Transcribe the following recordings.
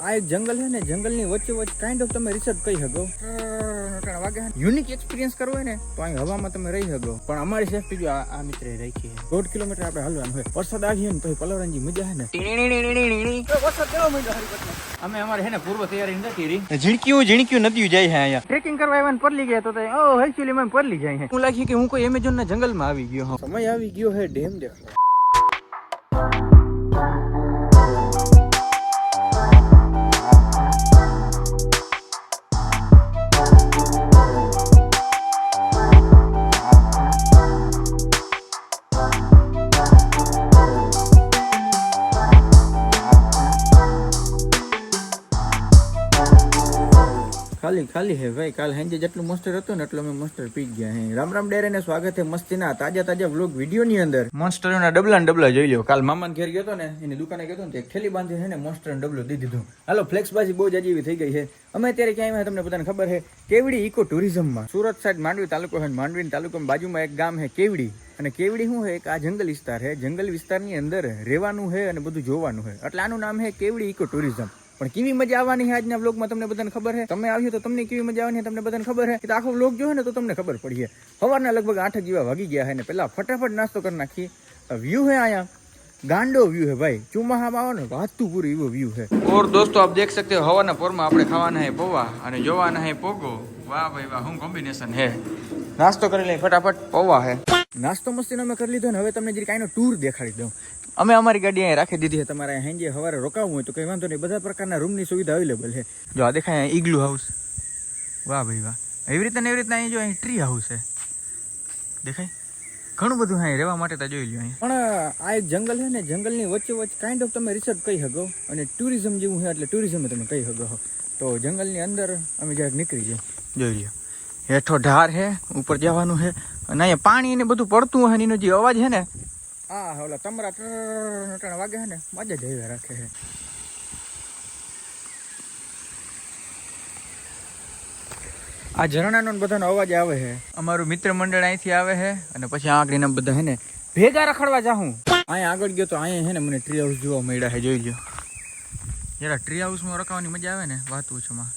આ એક જંગલ છે ને, જંગલની વચ્ચે વચ્ચે કાઇન્ડ ઓફ તમે રિસર્ચ કહી શકો. યુનિક એક્સપિરિયન્સ કરવો હોય ને તો અહીં હવામાં તમે રહી શકો. પણ અમારી સેફટી જો આ મિત્રે રાખી છે. 1.5 કિલોમીટર આપણે હાલવાનું હોય. વરસાદ આવીએ ને તો પલવરાની મજા છે ને. વરસાદ કેવો મળ્યો અમે અમારે છે ને પૂર્વ તૈયારી નથી રહી. ઝીણક્યું નદીઓ જાય છે અહીંયા. ટ્રેકિંગ કરવા આવ્યા ને પરલી ગયા તો એકચ્યુઅલી મને પરલી જાય છે. હું લાગી કે હું કોઈ એમેઝોન ના જંગલમાં આવી ગયો. સમય આવી ગયો છે ડેમ દેખાડો. ખાલી હે ભાઈ. કાલ સાંજે જેટલું મોસ્ટર હતું ને એટલું અમે મોસ્ટર પી ગયા હે. રામ રામ ડેરે ને સ્વાગત છે મસ્તીના તાજા વ્લોગ વિડીયો ની અંદર. મોસ્ટરના ડબલા જોઈ લો. કાલ મામાને ઘેર ગયો તો ને, એની દુકાને ગયો ને, એક થેલી બાંધી છે ને મોસ્ટર ડબલો દી દીધું. હાલો ફ્લેક્સબાજી બહુ જ અજીવી થઈ ગઈ છે. અમે અત્યારે ક્યાં આવ્યા તમને બધાને ખબર છે? કેવડી ઇકો ટુરિઝમમાં. સુરત સાઈડ માંડવી તાલુકો છે. માંડવી તાલુકામાં બાજુમાં એક ગામ છે કેવડી. અને કેવડી શું છે? એક આ જંગલ વિસ્તાર છે. જંગલ વિસ્તારની અંદર રહેવાનું છે અને બધું જોવાનું છે. એટલે આનું નામ છે કેવડી ઇકો ટુરિઝમ. પણ કેવી મજા આવવાની છે આજના વ્લોગમાં તમને બધાને ખબર છે? તમે આવ્યો તો તમને કેવી મજા આવવાની તમને બધાને ખબર છે? કે આખો વ્લોગ જોયો ને તો તમને ખબર પડી છે. સવારના લગભગ 8 જેવા વાગી ગયા છે ને પેલા ફટાફટ નાસ્તો કરી નાખી. વ્યૂ है आया गांडो व्यू है भाई. चुमाहाમાં આવો ને વાતું પૂરી એવો વ્યૂ है. और दोस्तों आप देख सकते हो हवाना पोरमा આપણે ખાવાના है પૌવા અને જોવાના है પોગો. વાહ ભાઈ વાહ, શું કોમ્બિનેશન है. નાસ્તો કરી લઈ ફટાફટ. પૌવા है નાસ્તો મસ્તીનો અમે કરી લીધો ને હવે તમને જરી કાઈનો ટૂર દેખાડી દઉં. અમે અમારી ગાડી અહીં રાખી દીધી છે. તમારે હાંજે સવારે રોકાવું હોય તો કંઈ વાંધો નહીં. બધા પ્રકારના રૂમની સુવિધા અવેલેબલ છે. જો આ દેખાય ઈગ્લુ હાઉસ. વાહ ભાઈ વાહ. એવી રીતના અહીં જો અહીં ટ્રી હાઉસ છે દેખાય. ઘણું બધું અહીં રહેવા માટે તો જોઈ લો. અહીં પણ આ એક જંગલ છે ને, જંગલની વચ્ચે વચ્ચે કાઇન્ડ ઓફ તમે રિસર્ચ કહી શકો અને ટુરિઝમ જેવું છે. એટલે ટુરિઝમ તમે કહી શકો. તો જંગલની અંદર અમે જરાક નીકળી જાય. જોઈ લો હેઠો ઢાર છે, ઉપર જવાનું છે અને અહીંયા પાણી ને બધું પડતું હોય. એનો જે અવાજ છે ને, હા ઓલા તમરા ટણ વાગે છે ને, મજા જ આવી રાખે છે. આ ઝરણાનો બધાનો અવાજ આવે છે. અમારું મિત્ર મંડળ અહીંથી આવે છે અને પછી આગળ બધા છે ને ભેગા રખડવા જાઉં. અહીંયા આગળ ગયો તો અહીંયા છે ને મને ટ્રી હાઉસ જોવા મળ્યા છે. જોઈ લો જરા ટ્રી હાઉસમાં રખવાની મજા આવે ને વાત પૂછોમાં.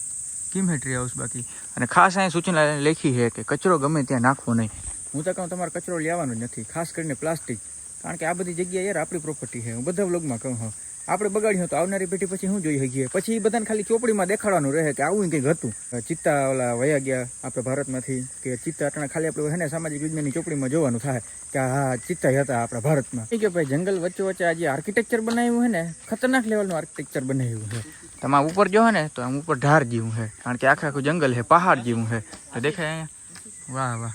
કેમ હે ટ્રી હાઉસ બાકી. અને ખાસ અહીંયા સૂચના લખી છે કે કચરો ગમે ત્યાં નાખવો નહીં. હું તો કહું તમારે કચરો લેવાનો જ નથી, ખાસ કરીને પ્લાસ્ટિક. કારણ કે આ બધી જગ્યા યાર આપણી પ્રોપર્ટી છે. હું બધા વ્લોગમાં કહું હા, આપણે બગાડ્યું તો આવનારી પેઢી પછી શું જોઈ શકીએ? પછી બધાને ખાલી ચોપડીમાં દેખાડવાનું રહે કે આવું કંઈક હતું. ચિત્તા ઓલા વયા ગયા આપણે ભારતમાંથી, કે ચિત્તા અટાણા ખાલી આપણે છે ને સામાજિક વિજ્ઞાનની ચોપડીમાં જોવાનું થાય કે હા ચિત્તા હતા આપણા ભારતમાં. કે ભાઈ જંગલ વચ્ચે આ જે આર્કિટેક્ચર બનાવ્યું છે ને, ખતરનાક લેવલનું આર્કિટેક્ચર બનાવ્યું છે. તમે ઉપર જો ને તો આમ ઉપર ઢાર જેવું છે. કારણ કે આખું જંગલ છે, પહાડ જેવું છે. તો દેખાય અહીંયા. વાહ વાહ,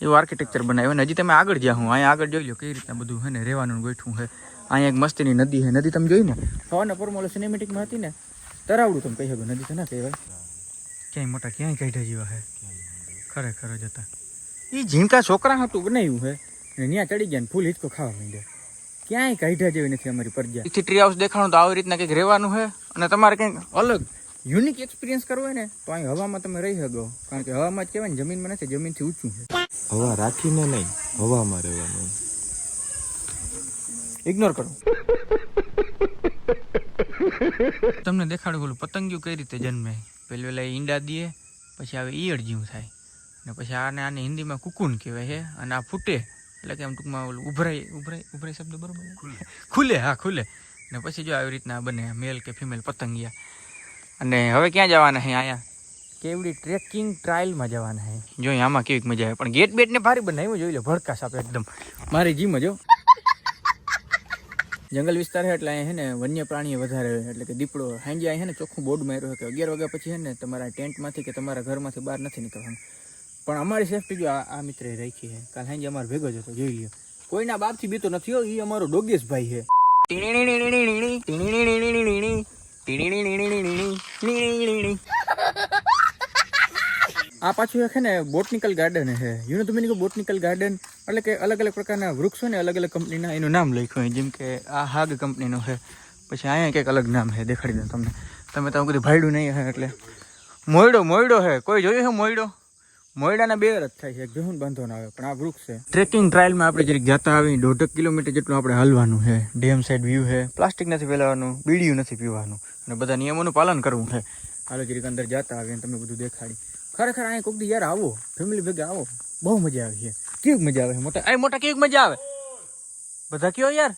એવું આર્કિટેક્ચર બનાવ્યું. અને હજી તમે આગળ જ્યાં હું અહીંયા આગળ જોઈ લો કઈ રીતના બધું છે ને રહેવાનું ગોઠવું છે. અહીંયા એક મસ્તીની નદી છે. નદી તમે જોઈ ને સવારના પોરમાં સિનેમેટિકમાં હતી ને, તરાવડું તમે કહી શકો. નદી તો ના કહેવાય. ક્યાંય મોટા ક્યાંય કાઢ્યા જેવા છે ખરેખર જતા. એ ઝીણકા છોકરા હતું બનાવ્યું છે ને ત્યાં ચડી ગયા ને ફૂલ હિંચકો ખાવા માંડ્યા. ક્યાંય કાઢ્યા જેવી નથી અમારી પ્રજા. એથી ટ્રી હાઉસ દેખાણું તો આવી રીતના કંઈક રહેવાનું છે. અને તમારે કંઈક અલગ યુનિક એક્સપિરિયન્સ કરવો હોય ને તો અહીં હવામાં તમે રહી શકો. કારણ કે હવામાં જ કહેવાય ને, જમીનમાં નથી, જમીનથી ઊંચું છે. હવા રાખીને નહીં, હવામાં રહેવાનું. ઇગ્નોર કરો. તમને દેખાડું બોલું પતંગિયું કઈ રીતે જન્મે. પેલું ઈંડા દે, પછી આવે ઈયળ જેવું થાય ને પછી આને હિન્દીમાં કુકુન કહેવાય છે. અને આ ફૂટે એટલે કે આમ ટૂંકમાં ઓલું ઉભરાય શબ્દ બરોબર, ખુલે. હા ખુલે. ને પછી જો આવી રીતના બને મેલ કે ફિમેલ પતંગિયા. અને હવે ક્યાં જવાના છે? અહીંયા કેવડી ટ્રેકિંગ ટ્રાયલમાં જવાના છે. જો આમાં કેવી મજા આવે. પણ ગેટ બેટ ને ભારી બનાવ્યું જોઈ લો. ભડકાશ આપે એકદમ મારી જીમ જો. જંગલ વિસ્તાર છે એટલે અહીંયા છે ને વન્ય પ્રાણીઓ વધારે હોય. એટલે કે દીપડો સાંજે અહીંયા છે ને ચોખ્ખું બોર્ડ માર્યું કે 11 વાગ્યા પછી છે ને તમારા ટેન્ટમાંથી કે તમારા ઘરમાંથી બહાર નથી નીકળવાનું. પણ અમારી સેફટી જો આ મિત્રે રાખી છે. કાલ સાંજે અમારો ભેગો જ હતો. જોઈ લ્યો કોઈના બાપથી બીતો નથી હો. એ અમારો ડોગેશ ભાઈ છે. આ પાછું એક છે ને બોટનિકલ ગાર્ડન છે. યુનો તમે કહો બોટનિકલ ગાર્ડન એટલે કે અલગ અલગ પ્રકારના વૃક્ષો ને અલગ અલગ કંપનીના એનું નામ લખ્યું હોય. જેમ કે આ હાગ કંપનીનો છે. પછી અહીંયા કંઈક અલગ નામ છે, દેખાડી દઉં તમને. તમે કદી ભાડ્યું નહીં હે એટલે મોયડો છે. કોઈ જોયું છે મોયડો? મોયડાના બે રથ થાય છે, એક જહુન બાંધો ના આવે, પણ આ વૃક્ષ છે. ટ્રેકિંગ ટ્રાયલમાં આપણે જરીક જતા આવી 1.5 કિલોમીટર જેટલું આપણે હાલવાનું છે. ડેમ સાઈડ વ્યૂ છે, પ્લાસ્ટિક નથી ફેલાવાનું, બીડીયું નથી પીવાનું અને બધા નિયમોનું પાલન કરવું છે. હાલો જરીક અંદર જતા આવીએ અને તમને બધું દેખાડી. ખરેખર અહીંયા કોક દી યાર આવો, ફેમિલી ભેગા આવો, બહુ મજા આવે છે. કેવી મજા આવે મોટા, મોટા કેવી મજા આવે બધા કયો યાર.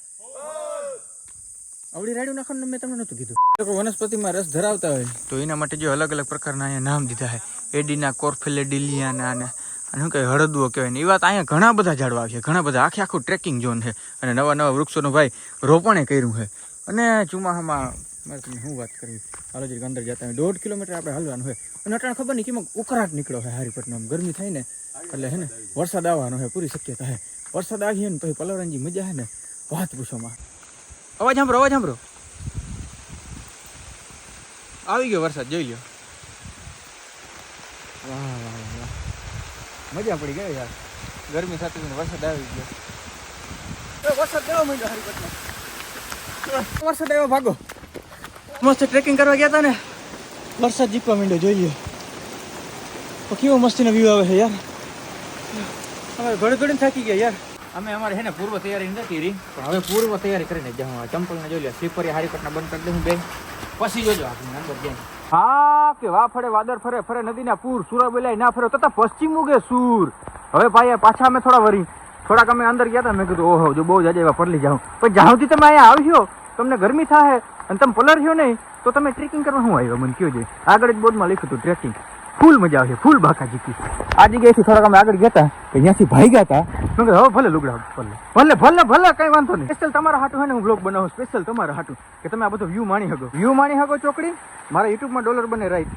આવડી રાડ્યું નાખવાનું મેં તમને નતું કીધું. વનસ્પતિમાં રસ ધરાવતા હોય તો એના માટે જો અલગ અલગ પ્રકારના અહીંયા નામ દીધા છે. એડીના, કોર્ફેલેડિલિયાના અને શું કહે હળદવો કહેવાય ને એ વાત. અહીંયા ઘણા બધા ઝાડવા છે, ઘણા બધા, આખું ટ્રેકિંગ ઝોન છે અને નવા નવા વૃક્ષોનું ભાઈ રોપણે કર્યું છે. અને ચોમાસામાં મારે તમને શું વાત કરવી. હાલો જરીક અંદર જતા હોય 1.5 કિલોમીટર આપણે હાલવાનું હોય અને અટાણે ખબર નહીં કેમ ઉકળાટ નીકળ્યો છે હારીપટનો. ગરમી થાય ને એટલે હે ને વરસાદ આવવાનો છે, પૂરી શક્યતા છે. વરસાદ આવીએ ને પછી પલવરાની મજા છે ને વાત પૂછોમાં. અવાજ સાંભળો, અવાજ સાંભળો, આવી ગયો વરસાદ, જોઈ લો. વાહ વાહ વાહ, મજા પડી ગઈ યાર. ગરમી સાથે વરસાદ આવી ગયો. વરસાદ દેવા માંડ્યો હારીપટમાં. વરસાદ આવ્યો, ભાગો. મસ્ત ટ્રેકિંગ કરવા ગયા હતા ને, વરસાદ જીપવા માંડ્યો, જોઈ લો. તો કેવો મસ્તીનો વ્યૂ આવે છે યાર. અમે ઘડી ઘડીને થાકી ગયા યાર. અમે અમારે છે ને પૂર્વ તૈયારી નથી રહી, પણ હવે પૂર્વ તૈયારી કરીને જાઉં. ચંપલને જોઈ લો, સ્લીપર હારીપટના બંધ કરી દઉં બે, પછી જોજો આપણે અંદર જાય. હા કે વાહ ફરે વાદળ ફરે, ફરે નદીના પૂર, સુરા બોલાય ના ફરે તથા પશ્ચિમ ઉગે સૂર. હવે ભાઈ પાછા અમે થોડાક અમે અંદર ગયા હતા. મેં કીધું ઓહો જો બહુ જાજે એવા પરલી જાઉં, પણ જ્યાંથી તમે અહીંયા આવશો તમને ગરમી થાય અને તમે પલળશો નહીં તો તમે ટ્રેકિંગ કરવા શું આવ્યો મને કયો છે. આગળ જ બોર્ડમાં લખ્યું હતું ટ્રેકિંગ. ફૂલ મજા આવશે, ફૂલ બાકા જીતી. આ જગ્યાએથી થોડાક અમે આગળ ગયા હતા, ત્યાંથી ભાઈ ગયા હતા. મેં કીધું હવે ભલે લુગડા ભલે ભલે ભલે કઈ વાંધો નહીં. સ્પેશિયલ તમારા હાટું હોય ને હું બ્લોગ બનાવું, સ્પેશિયલ તમારા હાટું કે તમે આ બધો વ્યૂ માણી શકો. વ્યૂ માણી શકો ચોકડી. મારા યુટ્યુબમાં ડોલર બને રાઈટ.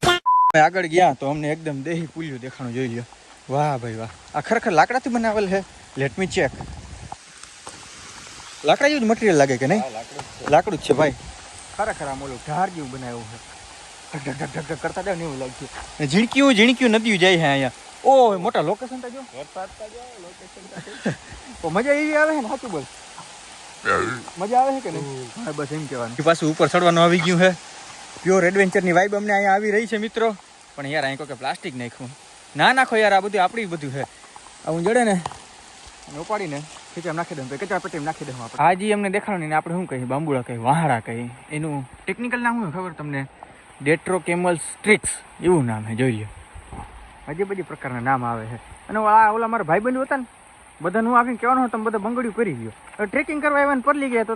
આગળ ગયા તો અમને એકદમ દેહી પુલિયું દેખાણું, જોઈ લ્યો. વાહ ભાઈ વાહ, આ ખરેખર લાકડાથી બનાવેલ છે. Let me check. લાકડા જેવું જ મટીરિયલ લાગે કે નહીં? લાકડું જ છે ભાઈ. ખરેખર આમ ઓલું ઢાર જેવું બનાવ્યું છે. ઢક ઢક ઢક ઢક કરતા જાય ને એવું લાગશે. ઝીણક્યું નદીયું જાય છે અહીંયા. ઓ મોટા લોકેશન તો જો. મજા એવી આવે છે ને, સાચું બોલ. મજા આવે છે કે નહીં? હા બસ એમ કહેવાનું. પાછું ઉપર ચડવાનું આવી ગયું છે. પ્યોર એડવેન્ચરની વાઇબ અમને અહીંયા આવી રહી છે મિત્રો. પણ યાર અહીં કોઈ પ્લાસ્ટિક નાખ્યું ના નાખો યાર, આ બધું આપણી બધું છે. આવું જડે ને ઉપાડીને ખીચામાં નાખી દઉં, કચરા પટ્ટીમાં નાખી દઉં આપણે. હાજી અમને દેખાડું ને આપણે શું કહીએ, બાંબુડા કહીએ, વાહડા કહીએ. એનું ટેકનિકલ નામ શું ખબર તમને? ડેટ્રોકેમલ સ્ટ્રિક્સ એવું નામ છે, જોઈ લો. હજી બધી પ્રકારના નામ આવે છે. અને ઓલા મારા ભાઈબંધ હતા ને, બધાનું આવીને કહેવાનું તમે બધા બંગડિયું કરી ગયો. ટ્રેકિંગ કરવા આવ્યા ને પરલી ગયા તો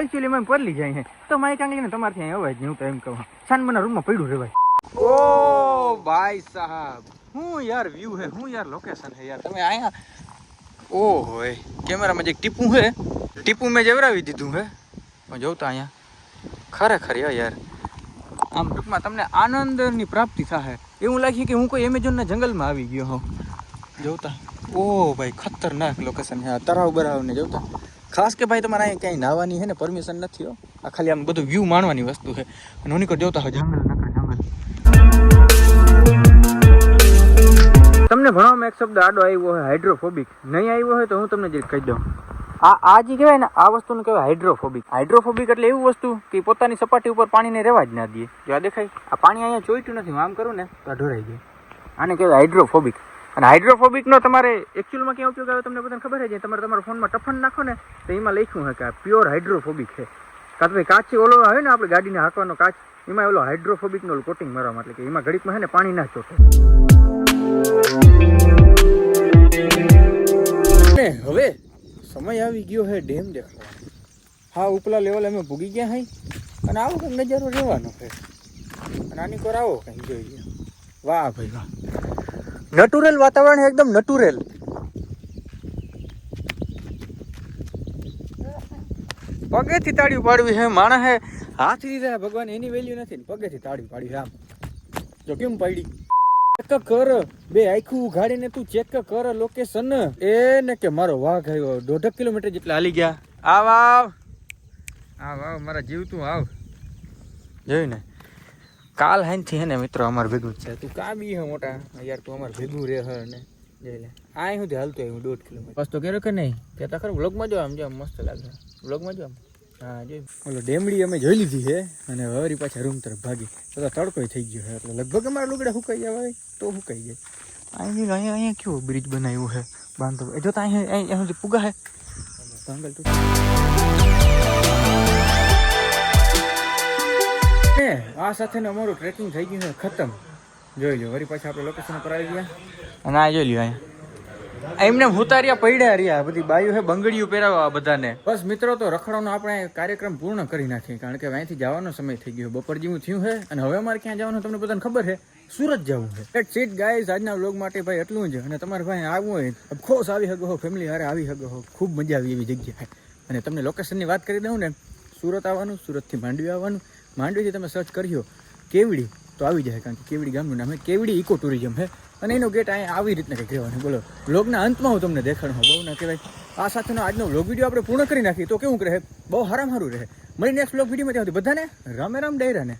એકચ્યુઅલી મેં પરલી જાય છે તો મારી કાંગલી ને તમારથી અહીં અવાજ નહીં. હું તો એમ કહું સાનમના રૂમમાં પડ્યું રહેવાય. ઓ ભાઈ સાહેબ, હું યાર વ્યૂ હે, હું યાર લોકેશન હે યાર. તમે અહીંયા ઓહો કેમેરામાં જે ટીપું હે, ટીપું મેં જવરાવી દીધું હે પણ જોતા અહીંયા ખરેખર યાર આમ ટૂંકમાં તમને આનંદની પ્રાપ્તિ થાય એવું લાગે કે હું કોઈ એમેઝોનના જંગલમાં આવી ગયો હોઉં. જોતા ઓ ભાઈ ખતરનાક લોકેશન છે. તરાવ બરાવ ને જોતા ખાસ કે ભાઈ તમારે અહીંયા ક્યાંય નાહવાની છે ને પરમિશન નથી હો. આ ખાલી આમ બધું વ્યૂ માણવાની વસ્તુ છે. અને હું નીકળ જોતા હોય જંગલ નકર જંગલ. તમને ભણવામાં એક શબ્દ આડો આવ્યો હોય હાઇડ્રોફોબિક, નહીં આવ્યો હોય તો હું તમને જે કહી દઉં. આ જે કહેવાય ને આ વસ્તુને કહેવાય હાઇડ્રોફોબિક. હાઇડ્રોફોબિક એટલે એવી વસ્તુ કે પોતાની સપાટી ઉપર પાણીને રહેવા જ ના દે. જો આ દેખાય આ પાણી અહીંયા ચોઈટ્યું નથી, હું આમ કરું ને તો આ ઢોરાઈ જાય. આને કહેવાય હાઇડ્રોફોબિક. અને હાઇડ્રોફોબિકનો તમારે એકચ્યુઅલમાં ક્યાં ઉપયોગ આવે તમને બધાને ખબર છે. તમારે તમારા ફોનમાં ટફન નાખો ને તો એમાં લખ્યું હોય કે આ પ્યોર હાઇડ્રોફોબિક છે. કાં તો ભાઈ કાચ ઓલો આવે ને આપણે ગાડીને હાંકવાનો કાચ, એમાં ઓલો હાઇડ્રોફોબિકનો કોટિંગ મારવા એટલે કે એમાં ઘડીકમાં છે ને પાણી ના ચોટે. હવે સમય આવી ગયો હે ડેમ દેખાવાનો. હા ઉપલા લેવલ અમે ભૂગી ગયા હઈ અને આવો કંઈક નજારો રહેવાનો છે. અને આની કોર આવો કંઈક જોઈએ. વાહ ભાઈ વાહ, નટુરલ વાતાવરણ એકદમ નટુરલ. પગેથી તાળીઓ પાડવી છે માણસ હે હાથથી દીધા ભગવાન, એની વેલ્યુ નથી. પગેથી તાળી પાડી આમ જો કેમ પાડી. ચેક કર બે આખું ઉઘાડીને તું ચેક કર લોકેશન. એ ને કે મારો વાઘ આવ્યો 1.5 કિલોમીટર જેટલા હાલી ગયા. આવ આવ આવ આવ મારા જીવ તું આવ. જોયું ને કાલ હાઈથી હે ને મિત્રો અમારે ભેગું જ છે. તું કા બી હે મોટા યાર, તું અમારે ભેગું રહે હે ને જોઈ લે. આ સુધી હાલતો આવ્યું 1.5 કિલોમીટર. બસ તો કર્યો કે નહીં કહેતા ખરું. વ્લોગમાં જો આમ જો મસ્ત લાગે વ્લોગમાં જો આમ. હા જોઈ ઓલો ડેમડી અમે જોઈ લીધી છે અને વળી પાછા રૂમ તરફ ભાગી તો તડકો થઈ ગયો છે એટલે લગભગ અમારા લુગડા સુકાઈ જાય તો સુકાઈ જાય. અહીંયા કેવો બ્રિજ બનાવ્યો છે બાંધો એ જો અહીંયા સુધી પુગા હે તો અંકલ તું આ સાથે અમારું ટ્રેકિંગ થઈ ગયું છે ખતમ. જોઈ લો વળી પાછા આપણે લોકેશન પર આવી ગયા અને આ જોઈ લ્યો અહીંયા એમને ઉતાર્યા પડ્યા રહ્યા બધી બાયું છે બંગડીયું પહેરાવા બધાને. બસ મિત્રો તો રખડવાનો આપણે કાર્યક્રમ પૂર્ણ કરી નાખીએ કારણ કે અહીંથી જવાનો સમય થઈ ગયો બપોર જેવું થયું છે અને હવે અમારે ક્યાં જવાનું તમને બધાને ખબર છે સુરત જવું છે. એટ સીટ ગાઈઝ આજના વ્લોગ માટે ભાઈ એટલું જ અને તમારે ભાઈ આવવું હોય ખોશ આવી શકો હો ફેમિલી હારે આવી શકો હો ખૂબ મજા આવી એવી જગ્યા છે. અને તમને લોકેશનની વાત કરી દઉં ને સુરત આવવાનું સુરતથી માંડવી આવવાનું માંડવીથી તમે સર્ચ કર્યો કેવડી તો આવી જાય કારણ કે કેવડી ગામનું નામ છે કેવડી ઇકો ટુરિઝમ છે અને એનો ગેટ અહીંયા આવી રીતના કંઈક રહેવાનું. બોલો વ્લોગના અંતમાં હું તમને દેખાડું બહુ ના કહેવાય આ સાથેનો આજનો વ્લોગ વિડીયો આપણે પૂર્ણ કરી નાખીએ તો કેવું રહે બહુ સારું રહે. મળી નેક્સ્ટ વ્લોગ વિડીયોમાં ત્યાં બધાને રામે રામ ડાયરાને.